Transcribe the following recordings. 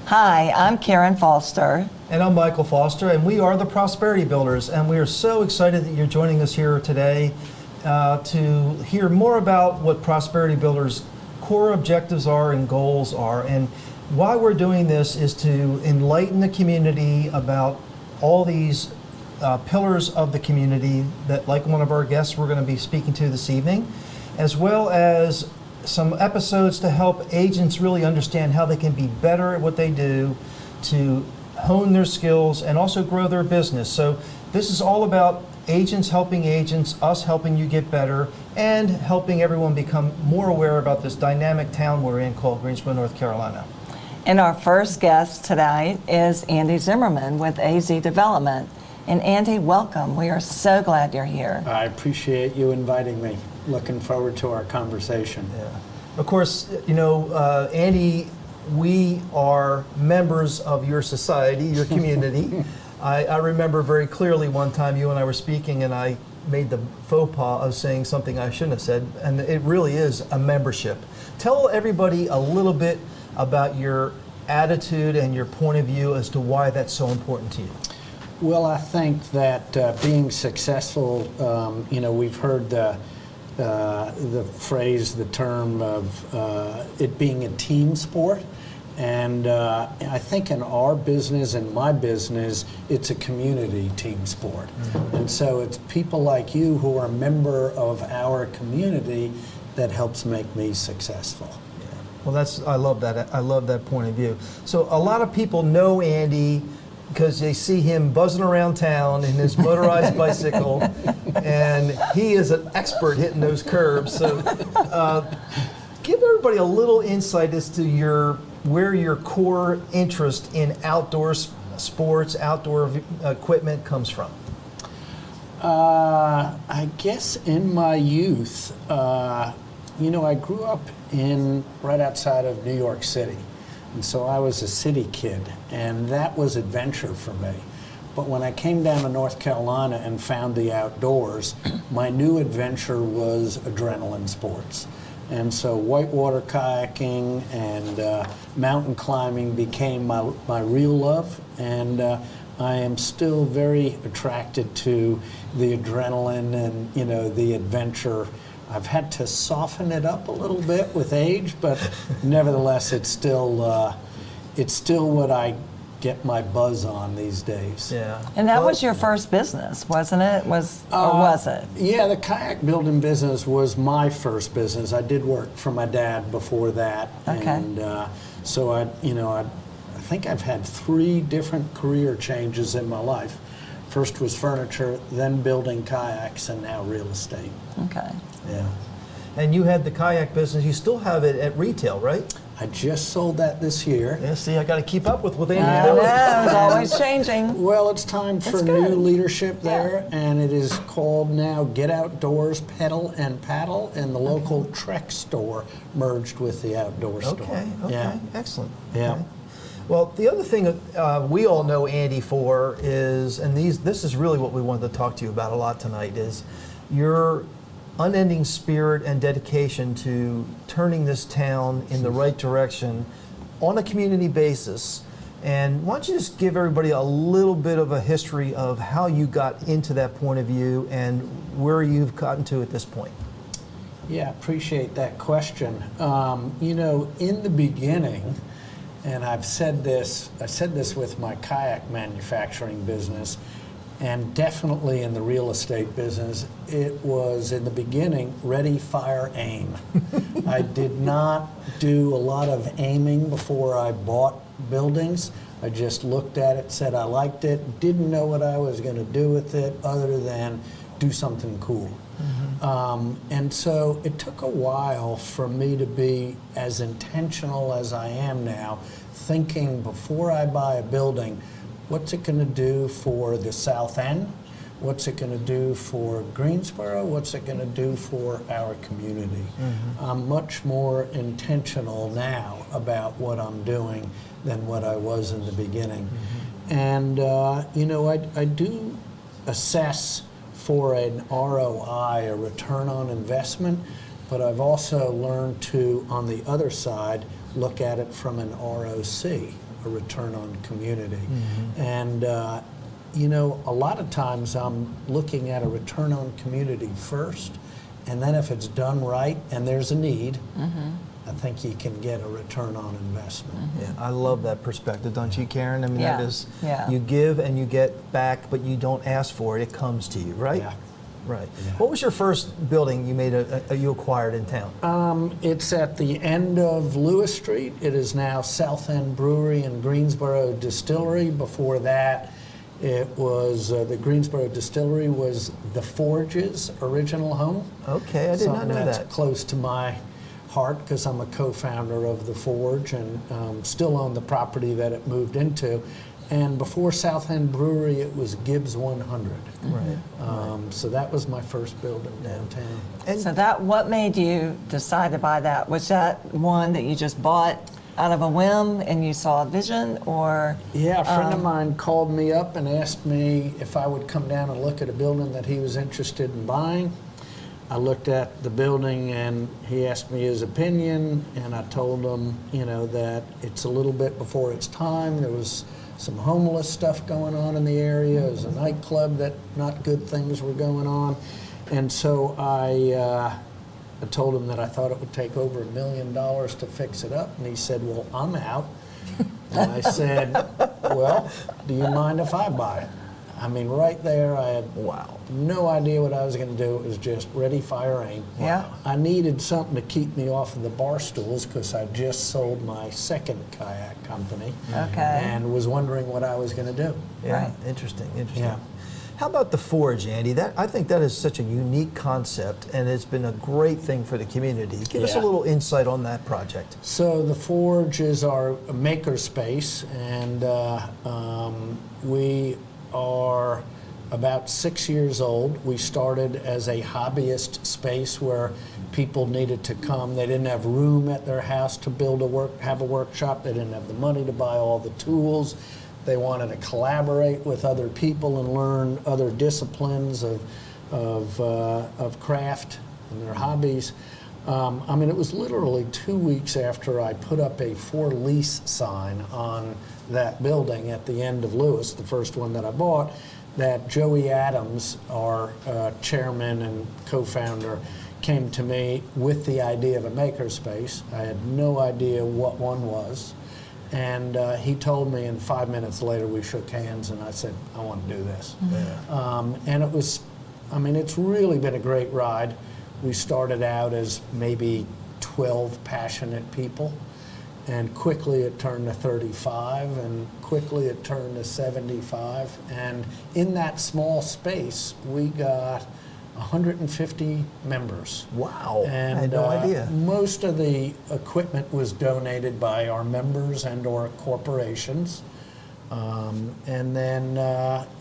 Hi, I'm Karen Foster. And I'm Michael Foster, and we are the Prosperity Builders, and we are so excited that you're joining us here today to hear more about what Prosperity Builders' core objectives are and goals are. And why we're doing this is to enlighten the community about all these pillars of the community that, like one of our guests we're going to be speaking to this evening, as well as some episodes to help agents really understand how they can be better at what they do to hone their skills and also grow their business. So this is all about agents helping agents, us helping you get better, and helping everyone become more aware about this dynamic town we're in called Greensboro, North Carolina. And our first guest tonight is Andy Zimmerman with AZ Development. And Andy, welcome. We are so glad you're here. I appreciate you inviting me. Looking forward to our conversation. Yeah. Of course, you know, Andy, we are members of your society, your community. I remember very clearly one time you and I were speaking and I made the faux pas of saying something I shouldn't have said, and it really is a membership. Tell everybody a little bit about your attitude and your point of view as to why that's so important to you. Well, I think that being successful, you know, we've heard the phrase, the term of it being a team sport. And I think in our business, in my business, it's a community team sport. Mm-hmm. And so it's people like you who are a member of our community that helps make me successful. Yeah. Well, I love that. I love that point of view. So a lot of people know Andy because they see him buzzing around town in his motorized bicycle, and he is an expert hitting those curbs. So give everybody a little insight as to where your core interest in outdoor sports, outdoor equipment comes from. I guess in my youth, you know, I grew up right outside of New York City. And so I was a city kid, and that was adventure for me. But when I came down to North Carolina and found the outdoors, my new adventure was adrenaline sports. And so whitewater kayaking and mountain climbing became my real love. And I am still very attracted to the adrenaline and, you know, the adventure. I've had to soften it up a little bit with age, but nevertheless, it's still what I get my buzz on these days. Yeah. And that was your first business, wasn't it? Or was it? Yeah, the kayak building business was my first business. I did work for my dad before that. Okay. And so I think I've had 3 different career changes in my life. First was furniture, then building kayaks, and now real estate. Okay. Yeah. And you had the kayak business. You still have it at retail, right? I just sold that this year. Yeah, see, I got to keep up with what I Andy's know, doing. it's always changing. Well, it's time for That's new good. leadership there, and it is called now Get Outdoors Pedal and Paddle, and the local Trek store merged with the outdoor store. Okay, Yeah. excellent. Yeah. Okay. Well, the other thing we all know Andy for is, and this is really what we wanted to talk to you about a lot tonight, is your unending spirit and dedication to turning this town in the right direction on a community basis. And why don't you just give everybody a little bit of a history of how you got into that point of view and where you've gotten to at this point? Yeah, appreciate that question. You know, in the beginning, and I said this with my kayak manufacturing business, and definitely in the real estate business, it was in the beginning, ready, fire, aim. I did not do a lot of aiming before I bought buildings. I just looked at it, said I liked it, didn't know what I was going to do with it other than do something cool. Mm-hmm. And so it took a while for me to be as intentional as I am now, thinking before I buy a building, what's it going to do for the South End? What's it going to do for Greensboro? What's it going to do for our community? Mm-hmm. I'm much more intentional now about what I'm doing than what I was in the beginning. Mm-hmm. And, you know, I do assess for an ROI, a return on investment, but I've also learned to, on the other side, look at it from an ROC. a return on community. And you know, a lot of times I'm looking at a return on community first, and then if it's done right and there's a need, I think you can get a return on investment. Yeah, I love that perspective, don't you, Karen? I mean, Yeah, that is, yeah. you give and you get back, but you don't ask for it. It comes to you, right? Yeah. Right. Yeah. What was your first building you acquired in town? It's at the end of Lewis Street. It is now South End Brewery and Greensboro Distillery. Before that, it was the Greensboro Distillery was the Forge's original home. Okay, I did not Something know that's that. close to my heart because I'm a co-founder of the Forge and still own the property that it moved into. And before South End Brewery, it was Gibbs 100. Right. So that was my first building downtown. And So what made you decide to buy that? Was that one that you just bought out of a whim and you saw a vision, or? Yeah, a friend of mine called me up and asked me if I would come down and look at a building that he was interested in buying. I looked at the building and he asked me his opinion, and I told him, you know, that it's a little bit before its time. There was some homeless stuff going on in the area. It was a nightclub that not good things were going on. And so I told him that I thought it would take over $1 million to fix it up. And he said, well, I'm out. And I said, well, do you mind if I buy it? I mean, right there, I had no idea what I was going to do. It was just ready, fire, aim. Yeah. I needed something to keep me off of the bar stools because I just sold my second kayak company. Okay. And was wondering what I was going to do. yeah, Right. interesting. Yeah. How about the Forge, Andy? I think that is such a unique concept, and it's been a great thing for the community. Give us a Yeah. little insight on that project. So the Forge is our maker space, and we are about 6 years old. We started as a hobbyist space where people needed to come. They didn't have room at their house to have a workshop. They didn't have the money to buy all the tools. They wanted to collaborate with other people and learn other disciplines of craft and their hobbies. I mean, it was literally 2 weeks after I put up a for lease sign on that building at the end of Lewis, the first one that I bought, that Joey Adams, our chairman and co-founder, came to me with the idea of a makerspace. I had no idea what one was. And he told me, and 5 minutes later we shook hands and I said, I want to do this. And it was, I mean, it's really been a great ride. We started out as maybe 12 passionate people, and quickly it turned to 35, and quickly it turned to 75. And in that small space, we got 150 members. Wow, And I had no idea. most of the equipment was donated by our members and or corporations. And then,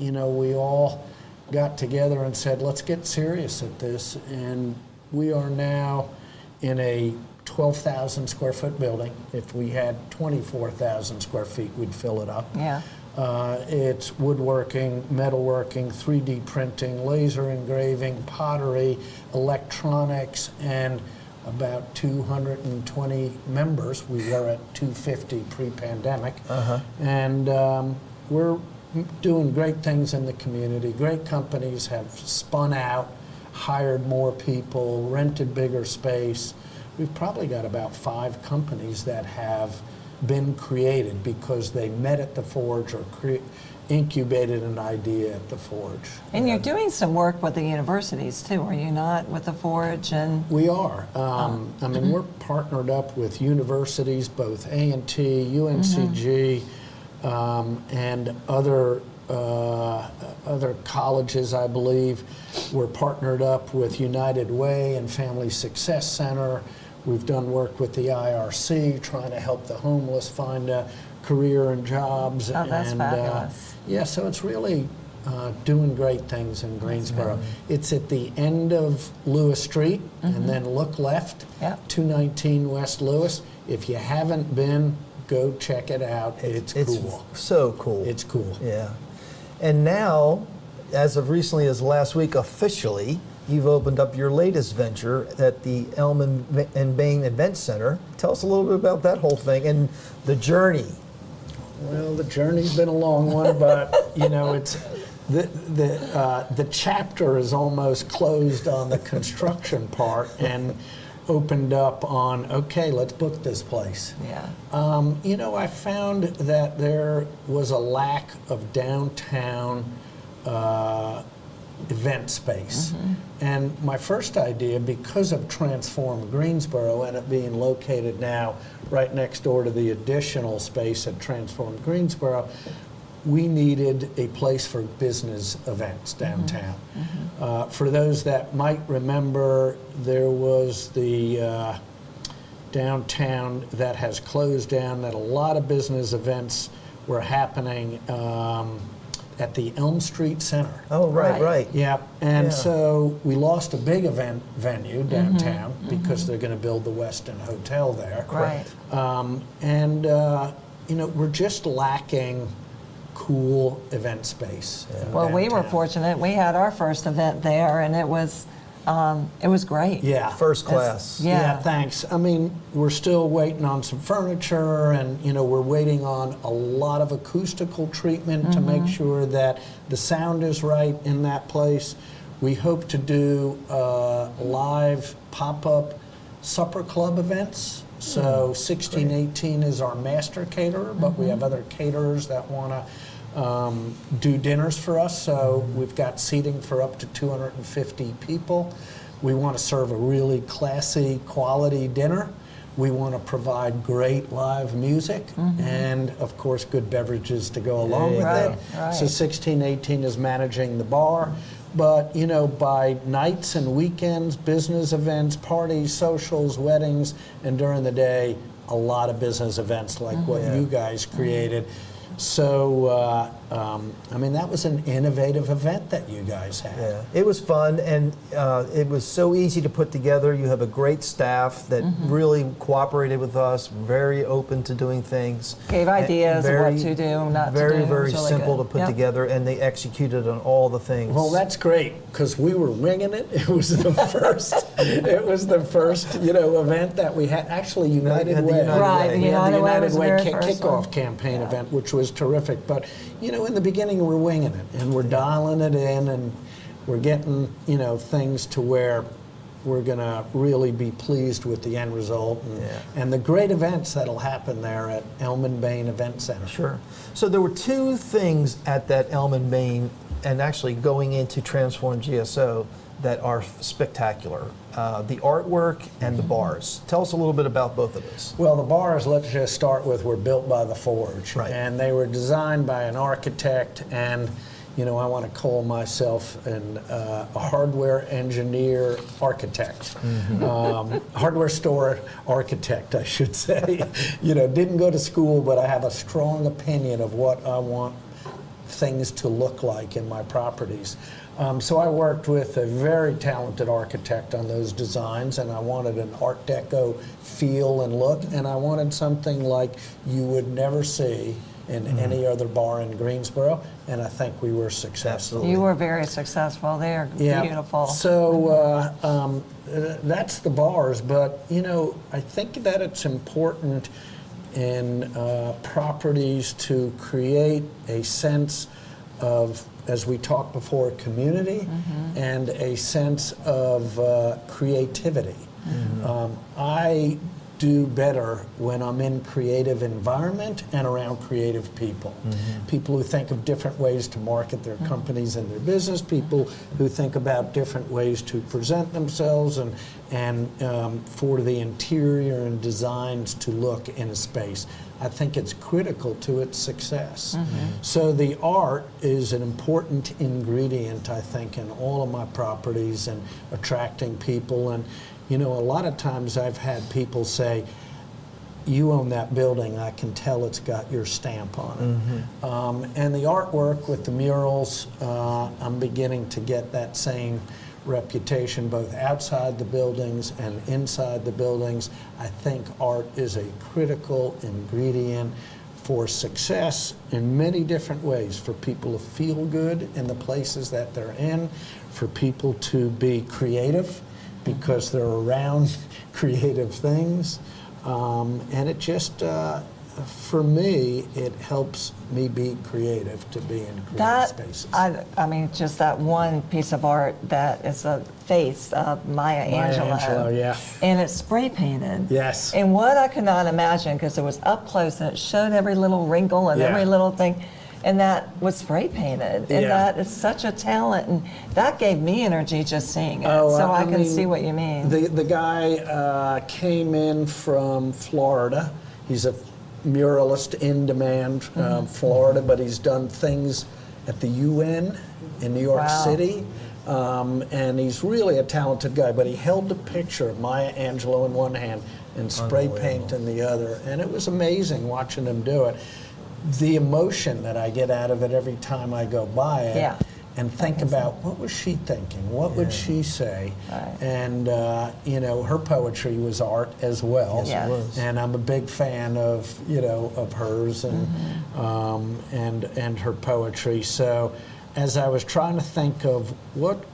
you know, we all got together and said, let's get serious at this. And we are now in a 12,000 square foot building. If we had 24,000 square feet, we'd fill it up. Yeah. It's woodworking, metalworking, 3D printing, laser engraving, pottery, electronics, and about 220 members. We were at 250 pre-pandemic. And we're doing great things in the community. Great companies have spun out, hired more people, rented bigger space. We've probably got about 5 companies that have been created because they met at the Forge or incubated an idea at the Forge. And you're doing some work with the universities too, are you not, with the Forge? And We are. I mean, we're partnered up with universities, both A&T, UNCG, and other colleges, I believe. We're partnered up with United Way and Family Success Center. We've done work with the IRC, trying to help the homeless find a career and jobs. Oh, that's and, fabulous. yeah, so it's really doing great things in Greensboro. It's at the end of Lewis Street, and then look left, Yep. 219 West Lewis. If you haven't been, go check it out. It's cool. So cool. It's cool. Yeah. And now, as of recently as last week, officially, you've opened up your latest venture at the Elm and Bain Event Center. Tell us a little bit about that whole thing and the journey. Well, the journey's been a long one, but it's the chapter is almost closed on the construction part and opened up on, okay, let's book this place. Yeah. I found that there was a lack of downtown event space. And my first idea, because of Transform Greensboro and it being located now right next door to the additional space at Transform Greensboro, we needed a place for business events downtown. For those that might remember, there was the downtown that has closed down, that a lot of business events were happening at the Elm Street Center. Oh, right. Yeah, and so we lost a big event venue downtown because they're going to build the Westin Hotel there. Right. We're just lacking cool event space. Well, we were downtown. fortunate. We had our first event there, and it was great. Yeah. First class. Yeah. Thanks. I mean, we're still waiting on some furniture, and we're waiting on a lot of acoustical treatment to make sure that the sound is right in that place. We hope to do live pop-up supper club events. So 1618 is our master caterer, but we have other caterers that want to do dinners for us. So we've got seating for up to 250 people. We want to serve a really classy, quality dinner. We want to provide great live music and, of course, good beverages to go along with Right, it. right. So 1618 is managing the bar. But, by nights and weekends, business events, parties, socials, weddings, and during the day, a lot of business events like what you guys created. So, that was an innovative event that you guys had. Yeah, it was fun, and it was so easy to put together. You have a great staff that really cooperated with us, very open to doing things. Gave and ideas of what to do, not to do. Very, It very was really simple good. to put Yep. together, and they executed on all the things. Well, that's great because we were winging it. It was the first. It was the first, event that we had. Actually, United had the Way. United Right, Way. the We had the United Way United was the Way very first one. kickoff campaign event, which was terrific. But in the beginning, we're winging it and we're dialing it in, and we're getting things to where we're going to really be pleased with the end result and the great events that'll happen there at Elm and Bain Event Center. Sure. So there were two things at that Elm and Bain, and actually going into Transform GSO, that are spectacular. The artwork and the bars. Tell us a little bit about both of those. Well, the bars, let's just start with, were built by the Forge. Right. And they were designed by an architect, and I want to call myself a hardware engineer architect. Hardware store architect, I should say. Didn't go to school, but I have a strong opinion of what I want things to look like in my properties. So I worked with a very talented architect on those designs, and I wanted an Art Deco feel and look, and I wanted something like you would never see in any other bar in Greensboro, and I think we were successful. Absolutely. You were very successful. They are beautiful. So that's the bars, but I think that it's important in properties to create a sense of, as we talked before, community and a sense of creativity. I do better when I'm in creative environment and around creative people. People who think of different ways to market their companies and their business, people who think about different ways to present themselves and for the interior and designs to look in a space. I think it's critical to its success. So the art is an important ingredient, I think, in all of my properties and attracting people. And a lot of times I've had people say, you own that building, I can tell it's got your stamp on it. And the artwork with the murals, I'm beginning to get that same reputation both outside the buildings and inside the buildings. I think art is a critical ingredient for success in many different ways, for people to feel good in the places that they're in, for people to be creative because they're around creative things. And it just, for me, it helps me be creative to be in creative That, spaces. I mean, just that one piece of art that is a face of Maya Angelou. Yeah. And it's spray painted. Yes. And what I could not imagine, because it was up close and it showed every little wrinkle and Yeah. every little thing, and that was spray painted. And Yeah. that is such a talent. And that gave me energy just seeing it. Oh, so I I can mean, see what you mean. The guy came in from Florida. He's a muralist in demand, Florida, but he's done things at the UN in New York Wow. City. And he's really a talented guy, but he held a picture of Maya Angelou in one hand and spray paint in the other. And it was amazing watching him do it. The emotion that I get out of it every time I go by it. Yeah. And think about what was she thinking? What would she say? Right. And you know, her poetry was art as well. Yes, it was. And I'm a big fan of of hers and and her poetry. So as I was trying to think of what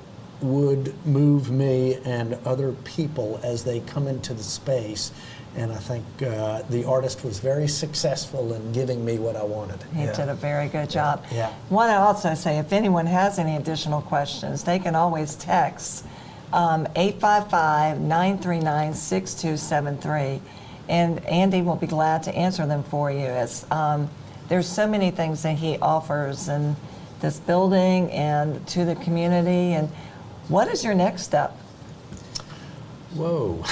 would move me and other people as they come into the space, and I think the artist was very successful in giving me what I wanted. He did a very good job. Yeah. Want to also say, if anyone has any additional questions, they can always text 855-939-6273, and Andy will be glad to answer them for you. As there's so many things that he offers in this building and to the community. And what is your next step? Whoa.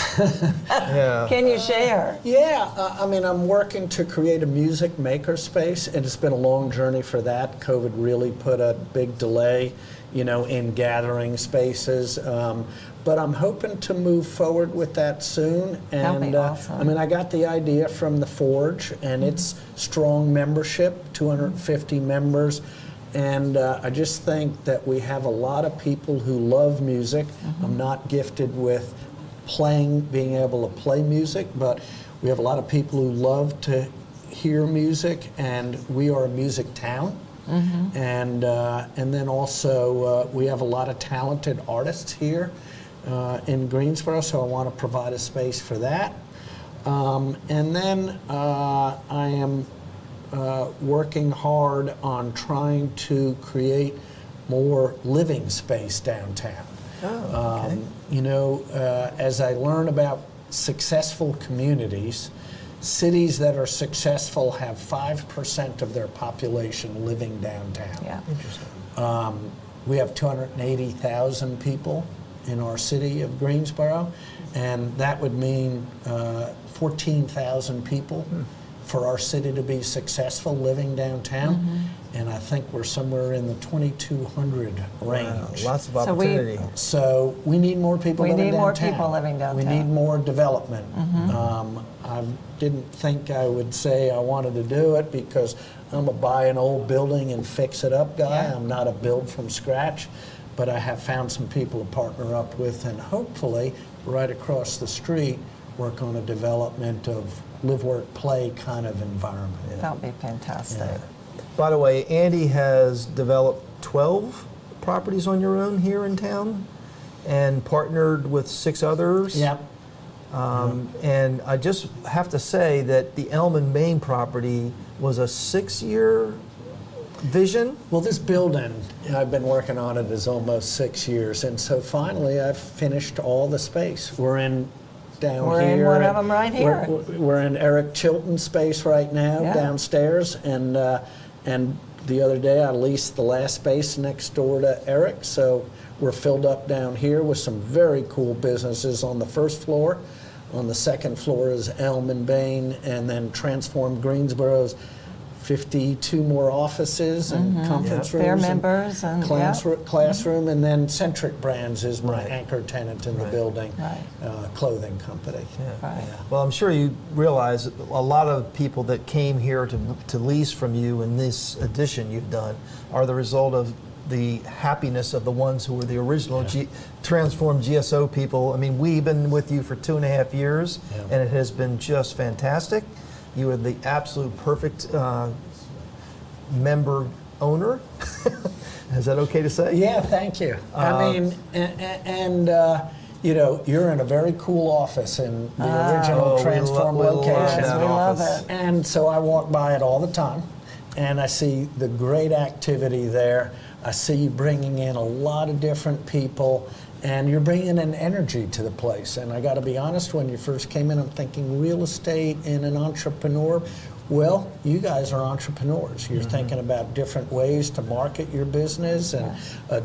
Yeah. Can you share? Yeah, I mean, I'm working to create a music maker space, and it's been a long journey for that. COVID really put a big delay, in gathering spaces. But I'm hoping to move forward with that soon. That'll be awesome. I mean, I got the idea from the Forge, and it's strong membership, 250 members. And I just think that we have a lot of people who love music. I'm not gifted with being able to play music, but we have a lot of people who love to hear music, and we are a music town. And then also we have a lot of talented artists here in Greensboro, so I want to provide a space for that. And then I am working hard on trying to create more living space downtown. Oh, okay. As I learn about successful communities, cities that are successful have 5% of their population living downtown. Yeah. Interesting. We have 280,000 people in our city of Greensboro, and that would mean 14,000 people for our city to be successful living downtown. And I think we're somewhere in the 2,200 range. Wow, lots of So opportunity. So we need more people We living need more downtown. people living downtown. We need more development. I didn't think I would say I wanted to do it because I'm a buy an old building and fix it up guy. Yeah. I'm not a build from scratch, but I have found some people to partner up with, and hopefully right across the street work on a development of live, work, play kind of environment. That would be fantastic. By the way, Andy has developed 12 properties on your own here in town and partnered with 6 others. Yep. And I just have to say that the Elm and Main property was a 6-year vision. Well, this building, I've been working on it is almost 6 years, and so finally I've finished all the space. We're in down We're here. in one of them right here. We're in Eric Chilton's space right now Yeah. downstairs, and the other day I leased the last space next door to Eric, so we're filled up down here with some very cool businesses on the first floor. On the second floor is Elm and Bain, and then Transform Greensboro's 52 more offices and conference rooms. Their and members and classroom, and then Centric Brands is my Right. anchor tenant in the building, Right. clothing company. Right. Well, I'm sure you realize a lot of people that came here to lease from you in this addition you've done are the result of the happiness of the ones who were the original Transform GSO people. I mean, we've been with you for 2.5 years, and it has been just fantastic. You are the absolute perfect member owner. Is that okay to say? Yeah, thank you. I mean, and you know, you're in a very cool office in the original we Transform love location. that we love office. it. And so I walk by it all the time, and I see the great activity there. I see you bringing in a lot of different people, and you're bringing an energy to the place. And I got to be honest, when you first came in, I'm thinking real estate and an entrepreneur. Well, you guys are entrepreneurs. You're thinking about different ways to market your business and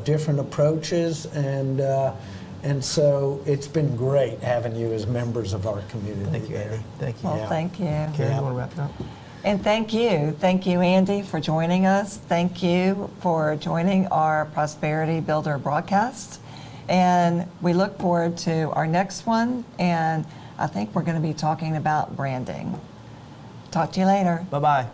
different approaches, and so it's been great having you as members of our community. Thank you, Andy. Thank you. Well, Yeah. thank you. Karen, you want to wrap it up? And thank you, Andy, for joining us. Thank you for joining our Prosperity Builder broadcast. And we look forward to our next one. And I think we're going to be talking about branding. Talk to you later. Bye-bye.